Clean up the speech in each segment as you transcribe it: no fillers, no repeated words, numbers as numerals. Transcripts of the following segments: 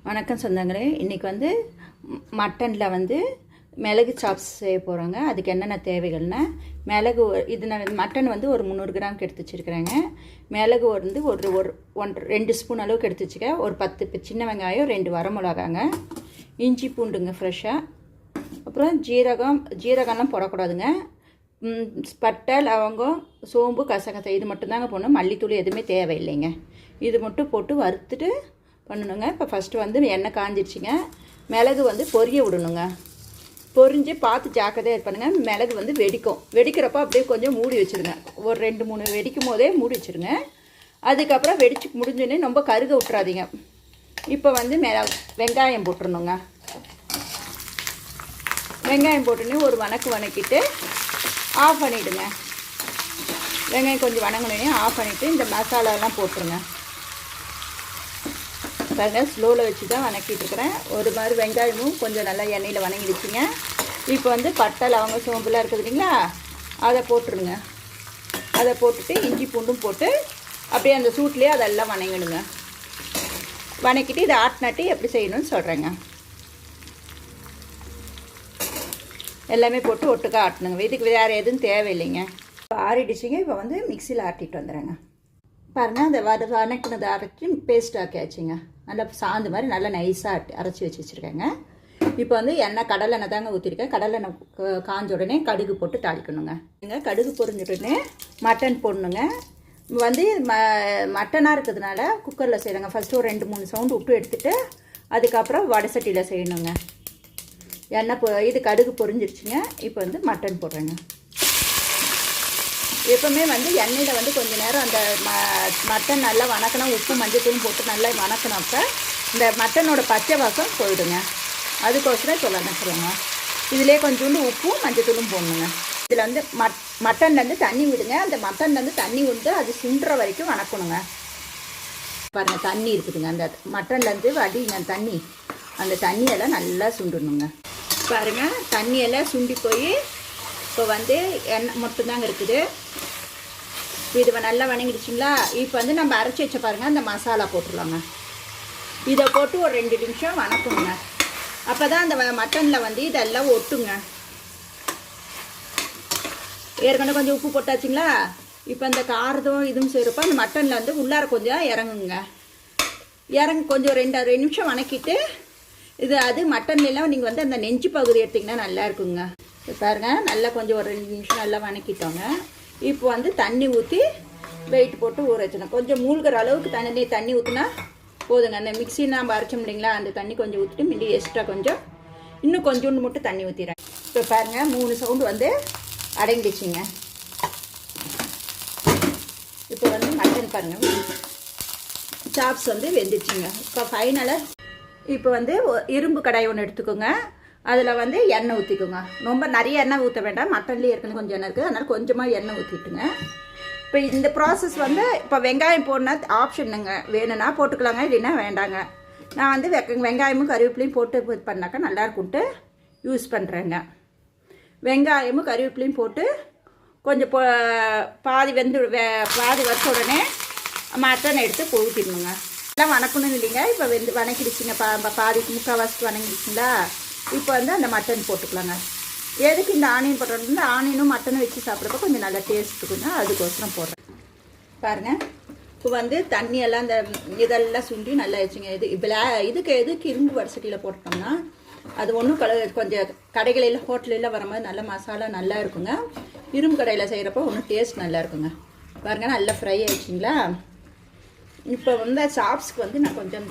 வணக்கம் சொந்தங்களே. இன்றைக்கி வந்து மட்டனில் வந்து மிளகு சாப்ஸ் செய்ய போகிறோங்க. அதுக்கு என்னென்ன தேவைகள்னா, மிளகு இது நான் மட்டன் வந்து ஒரு 300 கிராமுக்கு எடுத்து வச்சுருக்கிறேங்க. மிளகு வந்து ஒரு 2 ஸ்பூன் அளவுக்கு எடுத்து வச்சுக்க. ஒரு 10 சின்ன வெங்காயம், 2 வரமிளகாங்க, இஞ்சி பூண்டுங்க ஃப்ரெஷ்ஷாக, அப்புறம் ஜீரகம்லாம் போடக்கூடாதுங்க. பட்டை, லவங்கம், சோம்பு, கசகசை இது மட்டும்தாங்க போடணும். மல்லித்தூள் எதுவுமே தேவையில்லைங்க. இது மட்டும் போட்டு வறுத்துட்டு பண்ணணுங்க. இப்போ ஃபஸ்ட்டு வந்து எண்ணெய் காஞ்சிடுச்சிங்க. மிளகு வந்து பொரிய விடணுங்க. பொரிஞ்சு பார்த்து ஜாக்கிரதையாக இருப்பானுங்க. மிளகு வந்து வெடிக்கிறப்போ அப்படியே கொஞ்சம் மூடி வச்சுருங்க. ஒரு 2-3 வெடிக்கும் போதே மூடி வச்சுருங்க. அதுக்கப்புறம் வெடிச்சு முடிஞ்சோடனே ரொம்ப கருக விட்றாதீங்க. இப்போ வந்து வெங்காயம் போட்டுருணுங்க. வெங்காயம் போட்டோன்னே ஒரு வணக்கிட்டு ஆஃப் பண்ணிவிடுங்க. வெங்காயம் கொஞ்சம் வணங்கினோடனே ஆஃப் பண்ணிவிட்டு இந்த மசாலாலாம் போட்டுருங்க. பாருங்கள், ஸ்லோவில் வச்சு தான் வணக்கிட்டுருக்கிறேன். ஒரு மாதிரி வெங்காயமும் கொஞ்சம் நல்லா எண்ணெயில் வணங்கிடுச்சிங்க. இப்போ வந்து பட்டை, லவங்க, சோம்புலாம் இருக்குது இல்லைங்களா, அதை போட்டுருங்க. அதை போட்டுட்டு இஞ்சி பூண்டும் போட்டு அப்படியே அந்த சூட்லேயே அதெல்லாம் வணங்கிடுங்க. வணக்கிட்டு இதை ஆட்டினாட்டி எப்படி செய்யணும்னு சொல்கிறேங்க. எல்லாமே போட்டு ஒட்டுக்காக ஆட்டணுங்க. இதுக்கு வேறு எதுவும் தேவையில்லைங்க. இப்போ ஆறிடுச்சிங்க. இப்போ வந்து மிக்சியில் ஆட்டிட்டு வந்துடுறேங்க. பாருங்கள், அந்த வணக்கினதை அரைச்சி பேஸ்ட் ஆக்கியாச்சுங்க. நல்லா சாந்து மாதிரி நல்லா நைஸாக அரைச்சி வச்சுருக்கேங்க. இப்போ வந்து கடலை எண்ணெய் தாங்க ஊற்றிருக்கேன். கடலை எண்ணெய் காஞ்ச உடனே கடுகு போட்டு தாளிக்கணுங்க. கடுகு பொரிஞ்ச உடனே மட்டன் போடணுங்க. வந்து மட்டனாக இருக்கிறதுனால குக்கரில் செய்கிறேங்க. ஃபஸ்ட்டு ஒரு 2-3 சவுண்டு உப்பு எடுத்துகிட்டு அதுக்கப்புறம் வடை சட்டியில் செய்யணுங்க. இது கடுகு பொரிஞ்சிருச்சுங்க. இப்போ வந்து மட்டன் போடுறேங்க. எப்போவுமே வந்து எண்ணெயில் வந்து கொஞ்சம் நேரம் அந்த மட்டன் நல்லா வணக்கணும். உப்பு மஞ்சத்தூளும் போட்டு நல்லா வணக்கினப்ப இந்த மட்டனோட பச்சை வாசம் போயிடுங்க. அதுக்கோசரம் சொல்லுங்க. இதிலே கொஞ்சோண்டு உப்பும் மஞ்சத்தூளும் போடணுங்க. இதில் வந்து மட்டன்லேருந்து தண்ணி விடுங்க. அந்த மட்டன்லேருந்து தண்ணி விட்டு அது சுண்டுற வரைக்கும் வணக்கணுங்க. பாருங்கள், தண்ணி இருக்குதுங்க. அந்த மட்டன்லேருந்து வடிங்க தண்ணி. அந்த தண்ணியெல்லாம் நல்லா சுண்டணுங்க. பாருங்கள், தண்ணியெல்லாம் சுண்டி போய் இப்போ வந்து எண்ணெய் மட்டும்தாங்க இருக்குது. இது நல்லா வணங்கிடுச்சிங்களா. இப்போ வந்து நம்ம அரைச்சி வச்ச பாருங்கள், அந்த மசாலா போட்டுடலாங்க. இதை போட்டு ஒரு 2 நிமிஷம் வணக்கணுங்க. அப்போ தான் அந்த மட்டனில் வந்து இதெல்லாம் ஒட்டுங்க. ஏற்கனவே கொஞ்சம் உப்பு போட்டாச்சுங்களா. இப்போ அந்த காரதும் இதுவும் செய்கிறப்ப அந்த மட்டனில் வந்து உள்ளார கொஞ்சம் இறங்குங்க. கொஞ்சம் 2 நிமிஷம் வணக்கிட்டு அது மட்டன்லாம் நீங்கள் வந்து அந்த நெஞ்சு பகுதி எடுத்திங்கன்னா நல்லா இருக்குங்க. பாருங்கள், நல்லா கொஞ்சம் ஒரு 2 நிமிஷம் நல்லா வணக்கிட்டோங்க. இப்போ வந்து தண்ணி ஊற்றி வெயிட் போட்டு ஊற வச்சிடணும். கொஞ்சம் மூழ்கிற அளவுக்கு தண்ணி ஊற்றினா போதுங்க. அந்த மிக்ஸி நம்ம அரைச்சோம் இல்லைங்களா, அந்த தண்ணி கொஞ்சம் ஊற்றிட்டு மிண்டி எக்ஸ்ட்ரா இன்னும் கொஞ்சோண்டு மட்டும் தண்ணி ஊற்றிடுறேன். இப்போ பாருங்கள், 3 சவுண்டு வந்து அடங்கிடுச்சிங்க. இப்போ வந்து மட்டன் பாருங்கள், சாப்ஸ் வந்து வெந்துச்சுங்க. இப்போ ஃபைனலாக இப்போ வந்து இரும்பு கடாய் ஒன்று எடுத்துக்கோங்க. அதில் வந்து எண்ணெய் ஊற்றிக்கோங்க. ரொம்ப நிறைய எண்ணெய் ஊற்ற வேண்டாம். மட்டன்லேயே ஏற்கனவே கொஞ்சம் எண்ணெய் இருக்குது, அதனால் கொஞ்சமாக எண்ணெய் ஊற்றிட்டுங்க. இப்போ இந்த ப்ராசஸ் வந்து இப்போ வெங்காயம் போடனா ஆப்ஷனுங்க. வேணும்னா போட்டுக்கலாங்க, இல்லைன்னா வேண்டாங்க. நான் வந்து வெங்காயமும் கருவேப்பிலையும் போட்டு இது பண்ணாக்கா நல்லாயிருக்குன்ட்டு யூஸ் பண்ணுறேங்க. வெங்காயமும் கருவேப்பிலையும் போட்டு கொஞ்சம் பாதி வச்ச உடனே மட்டன் எடுத்து ஊற்றிடணுங்க. எல்லாம் வணக்கணும் இல்லைங்க. இப்போ வணக்கிடுச்சிங்க. பாதி முக்கால்வாசி வணங்கிடுச்சிங்களா. இப்போ வந்து அந்த மட்டன் போட்டுக்கலாங்க. எதுக்கு இந்த ஆனியன் போடுறோம்னா, ஆனியனும் மட்டனும் வச்சு சாப்பிட்றப்ப கொஞ்சம் நல்லா டேஸ்ட் இருக்குங்க. அதுக்கோசரம் போடுறேன். பாருங்கள், இப்போ வந்து தண்ணியெல்லாம் இந்த இதெல்லாம் சுண்டி நல்லா வச்சுங்க. இதுக்கு இரும்பு வடசட்டியில் போட்டோம்னா அது ஒன்றும் கொஞ்சம் கடைகளில் ஹோட்டலில் வர மாதிரி நல்ல மசாலா நல்லா இருக்குங்க. இரும்பு கடையில் செய்கிறப்போ ஒன்றும் டேஸ்ட் நல்லா இருக்குங்க. பாருங்கள், நல்லா ஃப்ரை ஆயிடுச்சிங்களா. இப்போ வந்து சாப்ஸ்க்கு வந்து நான் கொஞ்சம்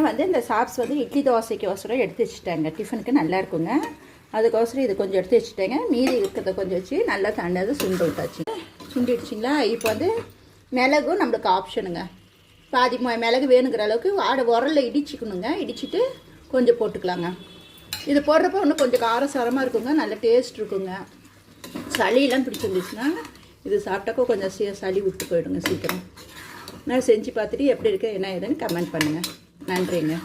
வந்து இந்த சாப்ஸ் வந்து இட்லி தோசைக்கு எடுத்து வச்சுட்டேங்க. டிஃபனுக்கு நல்லா இருக்குங்க. அதுக்கோசரம் இது கொஞ்சம் எடுத்து வச்சுட்டேங்க. மீதி இருக்கிறத கொஞ்சம் வச்சு நல்லா தண்ணி சுண்டு விட்டாச்சு. சுண்டிடுச்சிங்களா. இப்போ வந்து மிளகும் நம்மளுக்கு ஆப்ஷனுங்க. பாதி மிளகு வேணுங்கிற அளவுக்கு உரலில் இடிச்சிக்கணுங்க. இடிச்சிட்டு கொஞ்சம் போட்டுக்கலாங்க. இது போடுறப்ப இன்னும் கொஞ்சம் காரசாரமாக இருக்குங்க. நல்ல டேஸ்ட் இருக்குங்க. சளியெல்லாம் பிடிச்சிருந்துச்சுன்னா இது சாப்பிட்டாக்கோ கொஞ்சம் சளி விட்டு போயிடுங்க சீக்கிரம். நான் செஞ்சு பார்த்துட்டு எப்படி இருக்கு என்ன ஏதுன்னு கமெண்ட் பண்ணுங்கள். நன்றிங்க.